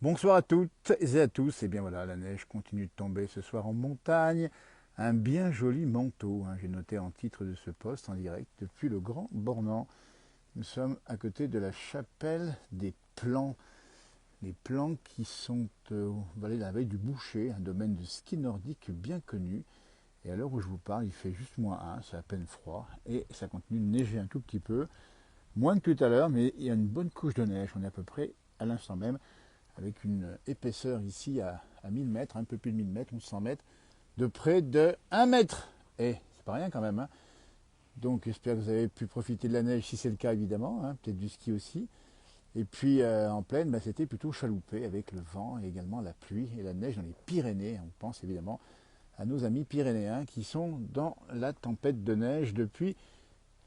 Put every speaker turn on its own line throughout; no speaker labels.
Bonsoir à toutes et à tous. Et bien voilà, la neige continue de tomber ce soir en montagne. Un bien joli manteau, hein, j'ai noté en titre de ce poste en direct depuis le Grand Bornand. Nous sommes à côté de la chapelle des Plans. Les Plans qui sont au vallée de la Veille du Boucher, un domaine de ski nordique bien connu. Et à l'heure où je vous parle, il fait juste -1, c'est à peine froid. Et ça continue de neiger un tout petit peu. Moins que tout à l'heure, mais il y a une bonne couche de neige. On est à peu près à l'instant même avec une épaisseur ici à 1000 mètres, un peu plus de 1000 mètres, 1100 mètres, de près de 1 mètre. Et c'est pas rien quand même. Hein. Donc j'espère que vous avez pu profiter de la neige, si c'est le cas évidemment, hein, peut-être du ski aussi. Et puis en plaine, c'était plutôt chaloupé avec le vent et également la pluie et la neige dans les Pyrénées. On pense évidemment à nos amis pyrénéens qui sont dans la tempête de neige depuis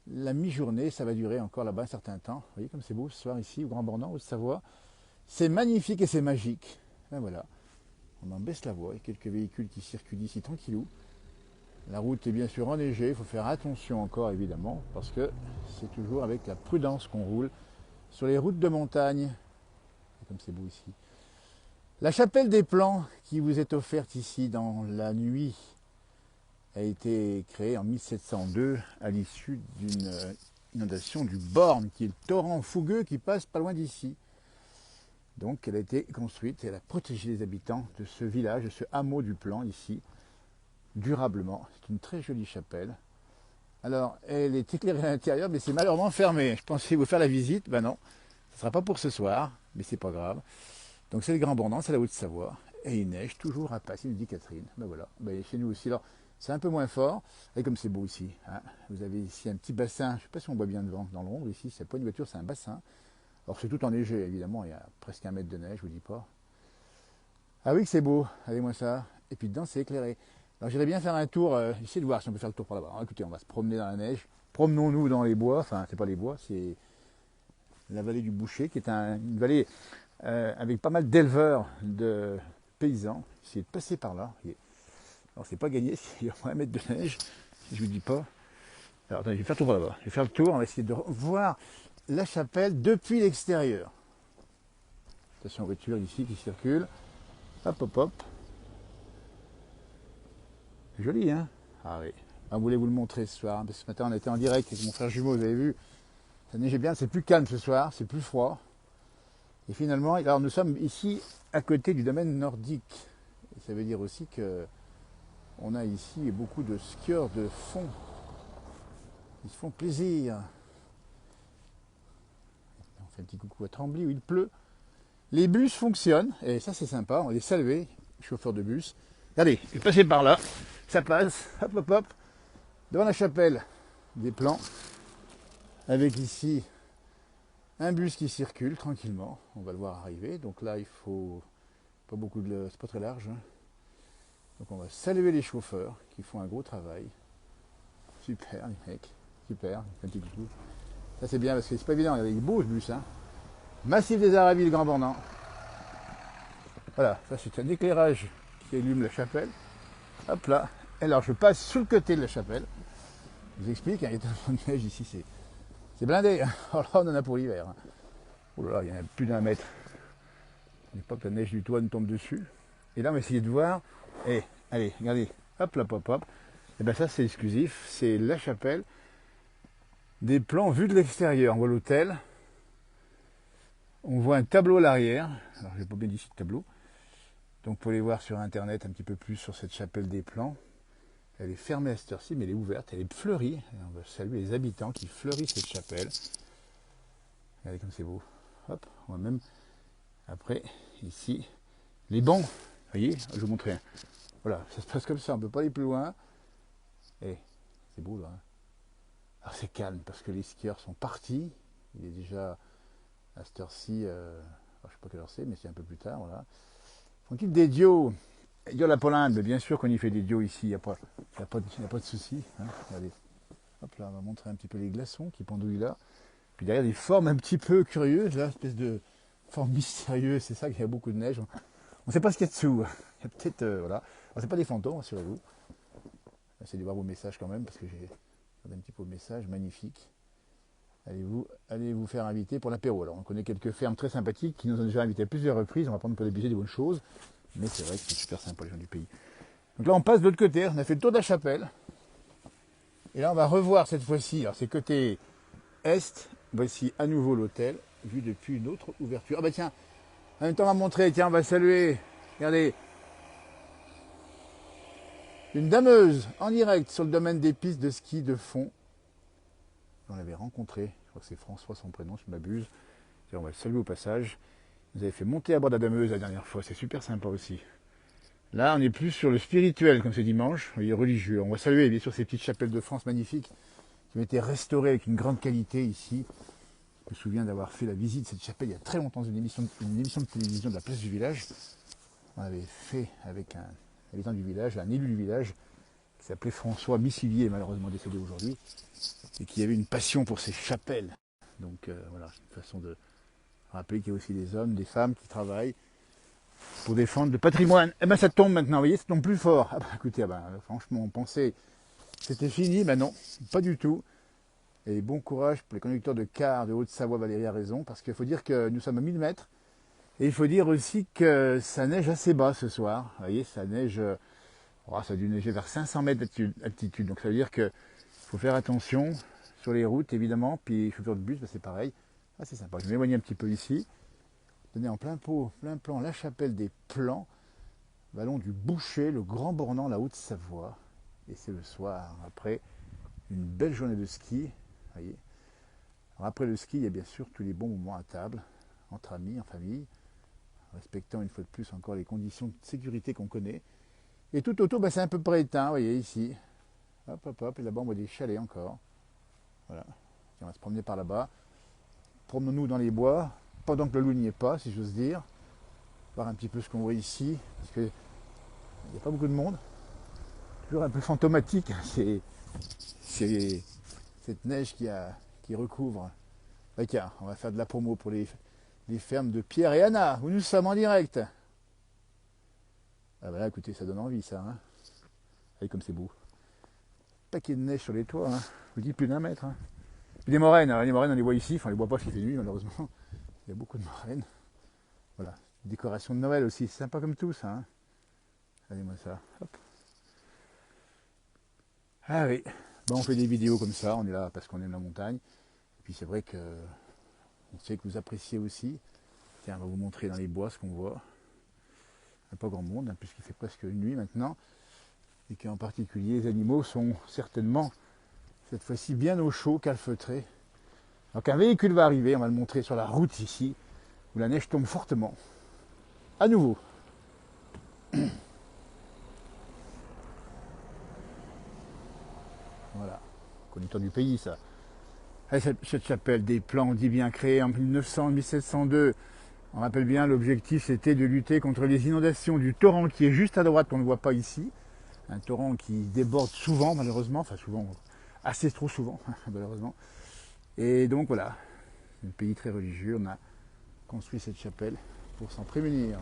la mi-journée. Ça va durer encore là-bas un certain temps. Vous voyez comme c'est beau ce soir ici au Grand Bornand, Haute-Savoie. C'est magnifique et c'est magique. Ben voilà, on en baisse la voie. Il y a quelques véhicules qui circulent ici tranquillou. La route est bien sûr enneigée, il faut faire attention encore évidemment, parce que c'est toujours avec la prudence qu'on roule sur les routes de montagne. Comme c'est beau ici. La chapelle des Plans qui vous est offerte ici dans la nuit a été créée en 1702 à l'issue d'une inondation du Borne, qui est le torrent fougueux qui passe pas loin d'ici. Donc elle a été construite et elle a protégé les habitants de ce village, de ce hameau du Plan ici, durablement. C'est une très jolie chapelle. Alors elle est éclairée à l'intérieur, mais c'est malheureusement fermé. Je pensais vous faire la visite, ben non, ce ne sera pas pour ce soir, mais c'est pas grave. Donc c'est le Grand Bornand, c'est la Haute-Savoie, et il neige toujours à passer, nous dit Catherine. Ben voilà, ben chez nous aussi. Alors c'est un peu moins fort, et comme c'est beau ici, hein, vous avez ici un petit bassin, je ne sais pas si on voit bien devant, dans l'ombre ici, c'est pas une voiture, c'est un bassin. Alors c'est tout enneigé, évidemment, il y a presque 1 mètre de neige, je vous dis pas. Ah oui que c'est beau, allez-moi ça. Et puis dedans c'est éclairé. Alors j'irais bien faire un tour, essayer de voir si on peut faire le tour par là-bas. Alors, écoutez, on va se promener dans la neige. Promenons-nous dans les bois, enfin c'est pas les bois, c'est la vallée du Boucher, qui est une vallée avec pas mal d'éleveurs, de paysans. Essayez de passer par là. Alors c'est pas gagné, il y a 1 mètre de neige, si je vous dis pas. Alors attendez, je vais faire le tour par là-bas. Je vais faire le tour, on va essayer de voir la chapelle depuis l'extérieur. Attention aux voitures ici qui circulent. Hop, hop, hop. C'est joli, hein? Ah oui. Ah, vous voulez vous le montrer ce soir, hein, parce que ce matin on était en direct avec mon frère jumeau, vous avez vu. Ça neigeait bien, c'est plus calme ce soir, c'est plus froid. Et finalement, alors nous sommes ici à côté du domaine nordique. Et ça veut dire aussi que on a ici beaucoup de skieurs de fond qui se font plaisir. On fait un petit coucou à Trembly où il pleut. Les bus fonctionnent, et ça c'est sympa, on les saluer, chauffeurs de bus. Regardez, je vais passer par là, ça passe, hop hop hop, devant la chapelle des Plans, avec ici un bus qui circule tranquillement, on va le voir arriver. Donc là il faut pas beaucoup de... c'est pas très large. Hein. Donc on va saluer les chauffeurs qui font un gros travail. Super les mecs, super, un petit coucou. Ça c'est bien parce que c'est pas évident, il est beau ce bus. Hein. Massif des Aravis, le Grand Bornand. Voilà, ça c'est un éclairage qui allume la chapelle. Hop là. Alors je passe sous le côté de la chapelle. Je vous explique, hein, il y a tellement de neige ici, c'est blindé. Hein. Alors là on en a pour l'hiver. Hein. Oh là là, il y en a plus d'1 mètre. Il n'y a pas que la neige du toit nous tombe dessus. Et là on va essayer de voir. Et allez, regardez, hop là, hop hop. Et bien ça c'est exclusif, c'est la chapelle. Des plans vus de l'extérieur. On voit l'hôtel. On voit un tableau à l'arrière. Alors j'ai pas bien dit ici le tableau. Donc vous pouvez voir sur internet un petit peu plus sur cette chapelle des Plans. Elle est fermée à cette heure-ci, mais elle est ouverte, elle est fleurie. Et on va saluer les habitants qui fleurissent cette chapelle. Regardez comme c'est beau. Hop, on va même après ici les bancs. Vous voyez, je vais vous montrer. Voilà, ça se passe comme ça, on ne peut pas aller plus loin. Et c'est beau là. Hein. Alors c'est calme parce que les skieurs sont partis. Il est déjà à cette heure-ci, je ne sais pas quelle heure c'est, mais c'est un peu plus tard. Voilà. Tranquille des dios. Dio la Polinde, bien sûr qu'on y fait des dios ici, il n'y a, a pas de souci. Hein. Regardez. Hop là, on va montrer un petit peu les glaçons qui pendouillent là. Puis derrière des formes un petit peu curieuses, là, espèce de forme mystérieuse, c'est ça qu'il y a beaucoup de neige. On ne sait pas ce qu'il y a dessous. Il y a peut-être, voilà. Alors c'est pas des fantômes, rassurez-vous. Essayez de voir vos messages quand même, parce que j'ai regardé un petit peu vos messages, magnifiques. allez vous faire inviter pour l'apéro. Alors on connaît quelques fermes très sympathiques qui nous ont déjà invités à plusieurs reprises, on va prendre pour des bonnes choses, mais c'est vrai que c'est super sympa les gens du pays. Donc là on passe de l'autre côté, on a fait le tour de la chapelle, et là on va revoir cette fois-ci, alors c'est côté est, voici à nouveau l'hôtel, vu depuis une autre ouverture. Ah bah tiens, en même temps on va montrer, tiens on va saluer, regardez, une dameuse en direct sur le domaine des pistes de ski de fond. On l'avait rencontré, je crois que c'est François son prénom, je m'abuse. On va le saluer au passage. Vous avez fait monter à bord de la dameuse la dernière fois, c'est super sympa aussi. Là, on est plus sur le spirituel, comme c'est dimanche, vous voyez, religieux. On va saluer bien sûr ces petites chapelles de France magnifiques qui ont été restaurées avec une grande qualité ici. Je me souviens d'avoir fait la visite de cette chapelle il y a très longtemps, une émission de télévision de la place du village. On avait fait avec un habitant du village, un élu du village, qui s'appelait François Missilier, malheureusement décédé aujourd'hui, et qui avait une passion pour ces chapelles. Donc voilà, une façon de rappeler qu'il y a aussi des hommes, des femmes qui travaillent pour défendre le patrimoine. Eh ben ça tombe maintenant, vous voyez, ça tombe plus fort. Ah bah écoutez, franchement, on pensait que c'était fini, ben non, pas du tout. Et bon courage pour les conducteurs de cars de Haute-Savoie, Valérie a raison, parce qu'il faut dire que nous sommes à 1000 mètres, et il faut dire aussi que ça neige assez bas ce soir. Vous voyez, ça neige, ça a dû neiger vers 500 mètres d'altitude, donc ça veut dire qu'il faut faire attention sur les routes, évidemment, puis les chauffeurs de bus, c'est pareil. Ah, c'est sympa, je vais m'éloigner un petit peu ici. Donner en plein plan la chapelle des Plans, vallon du Boucher, le Grand Bornand, la Haute-Savoie. Et c'est le soir, après une belle journée de ski. Voyez. Alors après le ski, il y a bien sûr tous les bons moments à table, entre amis, en famille, respectant une fois de plus encore les conditions de sécurité qu'on connaît. Et tout autour, c'est un peu près éteint, vous voyez ici. Hop, hop, hop, et là-bas on voit des chalets encore. Voilà. Et on va se promener par là-bas. Promenons-nous dans les bois, pendant que le loup n'y est pas, si j'ose dire. Voir un petit peu ce qu'on voit ici, parce qu'il n'y a pas beaucoup de monde. Toujours un peu fantomatique, c'est cette neige qui recouvre. Bah, tiens, on va faire de la promo pour les fermes de Pierre et Anna, où nous sommes en direct. Ah bah là, écoutez, ça donne envie ça. Hein. Allez, comme c'est beau. Paquet de neige sur les toits, hein. Je vous dis plus d'1 mètre. Hein. Puis les moraines, on les voit ici, enfin on les voit pas parce qu'il fait nuit malheureusement. Il y a beaucoup de moraines. Voilà. Décoration de Noël aussi, c'est sympa comme tout ça. Hein. Regardez-moi ça. Hop. Ah oui. Bon, on fait des vidéos comme ça, on est là parce qu'on aime la montagne. Et puis c'est vrai que on sait que vous appréciez aussi. Tiens, on va vous montrer dans les bois ce qu'on voit. Il n'y a pas grand monde, hein, puisqu'il fait presque une nuit maintenant. Et qu'en particulier, les animaux sont certainement, cette fois-ci, bien au chaud, calfeutrés. Donc un véhicule va arriver, on va le montrer sur la route ici, où la neige tombe fortement. À nouveau. Voilà, conducteur du pays ça. Et cette chapelle des Plans, on dit bien créée en 1900-1702. On rappelle bien, l'objectif c'était de lutter contre les inondations du torrent qui est juste à droite, qu'on ne voit pas ici. Un torrent qui déborde souvent, malheureusement, enfin souvent, assez trop souvent, malheureusement. Et donc voilà, c'est un pays très religieux, on a construit cette chapelle pour s'en prémunir.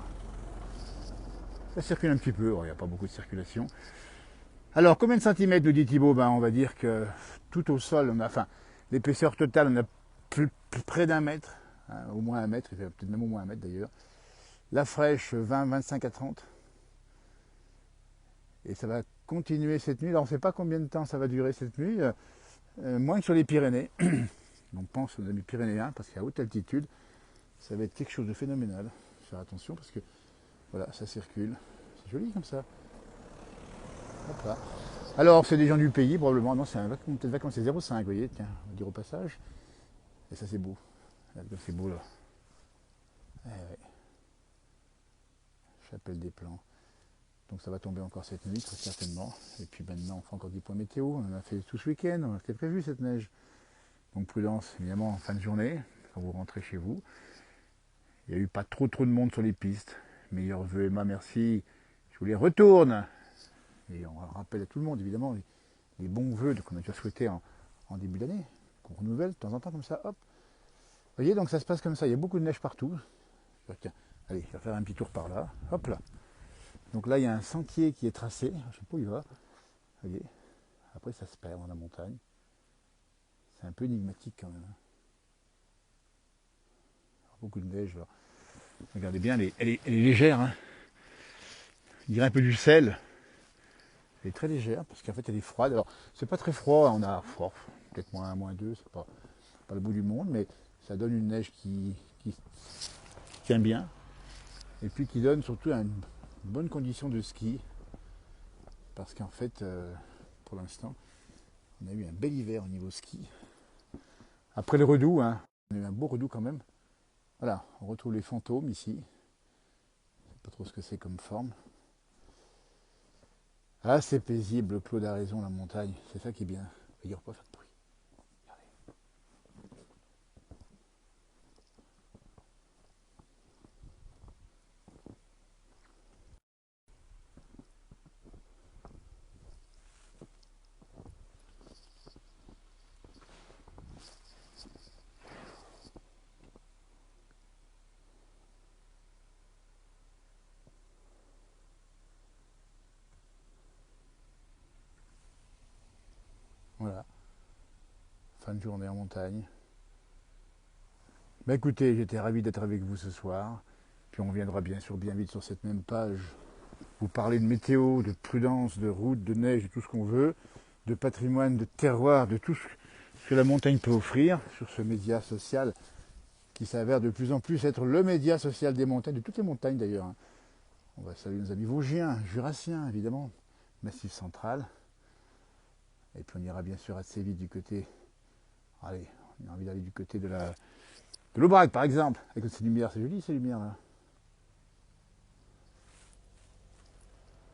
Ça circule un petit peu, il n'y a pas beaucoup de circulation. Alors, combien de centimètres nous dit Thibaut? On va dire que tout au sol, on a, enfin, l'épaisseur totale, on a plus près d'1 mètre, hein, au moins 1 mètre, il fait peut-être même au moins 1 mètre d'ailleurs. La fraîche, 20, 25 à 30. Et ça va continuer cette nuit. Alors, on ne sait pas combien de temps ça va durer cette nuit, moins que sur les Pyrénées. On pense aux amis pyrénéens, parce qu'à haute altitude, ça va être quelque chose de phénoménal. Faire attention, parce que, voilà, ça circule. C'est joli comme ça. Hop là. Alors, c'est des gens du pays, probablement. Non, c'est un peut-être vacances, c'est 0,5, vous voyez, tiens, on va dire au passage. Et ça, c'est beau. C'est beau, là. Eh ouais. Chapelle des Plans. Donc, ça va tomber encore cette nuit, très certainement. Et puis maintenant, on fait encore 10 points météo. On en a fait tout ce week-end. C'était prévu, cette neige. Donc, prudence, évidemment, en fin de journée, quand vous rentrez chez vous. Il n'y a eu pas trop de monde sur les pistes. Meilleurs vœux, Emma, merci. Je vous les retourne. Et on rappelle à tout le monde, évidemment, les bons vœux qu'on a déjà souhaités en début d'année, qu'on renouvelle de temps en temps comme ça, hop. Vous voyez, donc ça se passe comme ça, il y a beaucoup de neige partout. Tiens, allez, je vais faire un petit tour par là, hop là. Donc là, il y a un sentier qui est tracé, je ne sais pas où il va, vous voyez. Après, ça se perd dans la montagne. C'est un peu énigmatique quand même. beaucoup de neige. Là. Regardez bien, elle est légère. Hein. Je dirais un peu du sel. Elle est très légère parce qu'en fait elle est froide. Alors c'est pas très froid, on a froid, peut-être -1, -2, c'est pas le bout du monde, mais ça donne une neige qui tient bien et puis qui donne surtout une bonne condition de ski parce qu'en fait pour l'instant on a eu un bel hiver au niveau ski. Après le redout, hein, on a eu un beau redout quand même. Voilà, on retrouve les fantômes ici. Je sais pas trop ce que c'est comme forme. Ah, c'est paisible, Claude a raison, la montagne. C'est ça qui est bien. Il n'y aura pas faire de bruit. Regardez. Voilà. Fin de journée en montagne. Bah écoutez, j'étais ravi d'être avec vous ce soir. Puis on reviendra bien sûr bien vite sur cette même page. Vous parler de météo, de prudence, de route, de neige, de tout ce qu'on veut, de patrimoine, de terroir, de tout ce que la montagne peut offrir sur ce média social qui s'avère de plus en plus être le média social des montagnes, de toutes les montagnes d'ailleurs. Hein. On va saluer nos amis vosgiens, jurassiens évidemment, Massif central. Et puis on ira bien sûr assez vite du côté. Allez, on a envie d'aller du côté de l'Aubrac par exemple, avec ces lumières, c'est joli ces lumières là.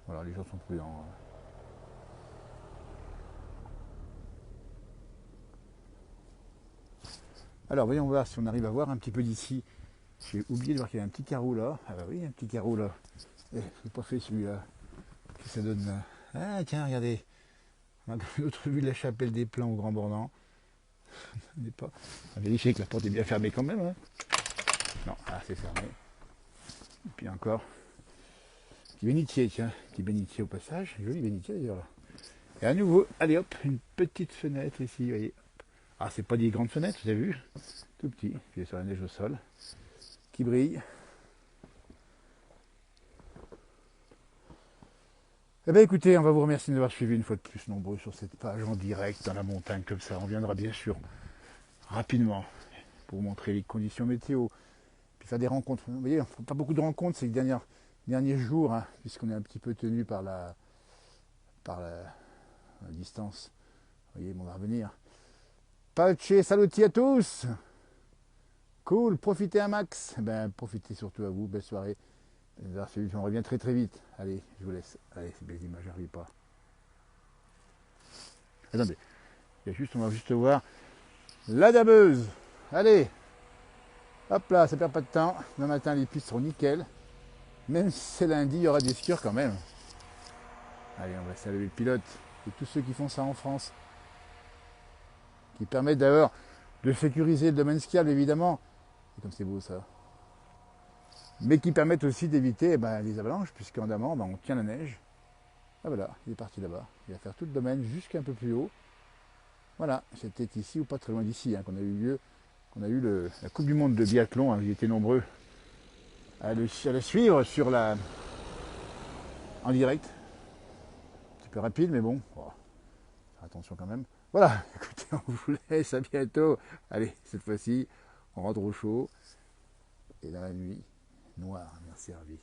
Voilà, les gens sont prudents. Alors voyons voir si on arrive à voir un petit peu d'ici. J'ai oublié de voir qu'il y a un petit carreau là. Ah bah oui, un petit carreau là. Eh, c'est pas fait celui-là. Qu'est-ce que ça donne là? Ah tiens, regardez. On a une autre vue de la chapelle des Plans au Grand Bornand. On n'est pas. On va vérifier que la porte est bien fermée quand même. Hein. Non, ah c'est fermé. Et puis encore. Petit bénitier, tiens. Petit bénitier au passage. Joli bénitier d'ailleurs là. Et à nouveau, allez hop, une petite fenêtre ici, vous voyez. Ah, c'est pas des grandes fenêtres, vous avez vu? Tout petit. Puis sur la neige au sol. Qui brille. Eh bien écoutez, on va vous remercier d'avoir suivi une fois de plus nombreux sur cette page en direct dans la montagne comme ça. On viendra bien sûr rapidement pour vous montrer les conditions météo, puis faire des rencontres. Vous voyez, on ne fait pas beaucoup de rencontres ces derniers jours, hein, puisqu'on est un petit peu tenu par la distance. Vous voyez, on va revenir. Pace, saluti à tous. Cool, profitez un max. Ben, profitez surtout à vous, belle soirée. On revient très très vite. Allez, je vous laisse. Allez, c'est belles images, j'arrive pas. Attendez, on va juste voir la dameuse. Allez, hop là, ça perd pas de temps. Demain matin, les pistes seront nickel. Même si c'est lundi, il y aura des skieurs quand même. Allez, on va saluer le pilote et tous ceux qui font ça en France. Qui permettent d'ailleurs de sécuriser le domaine skiable, évidemment. Et comme c'est beau ça. Mais qui permettent aussi d'éviter les avalanches, puisqu'en amont, on tient la neige. Ah voilà, il est parti là-bas. Il va faire tout le domaine jusqu'un peu plus haut. Voilà, c'était ici ou pas très loin d'ici qu'on a eu la Coupe du Monde de biathlon. Hein, vous étiez nombreux à le suivre en direct. Un petit peu rapide, mais bon, faire attention quand même. Voilà, écoutez, on vous laisse, à bientôt. Allez, cette fois-ci, on rentre au chaud. Et dans la nuit, noire, merci Harvey.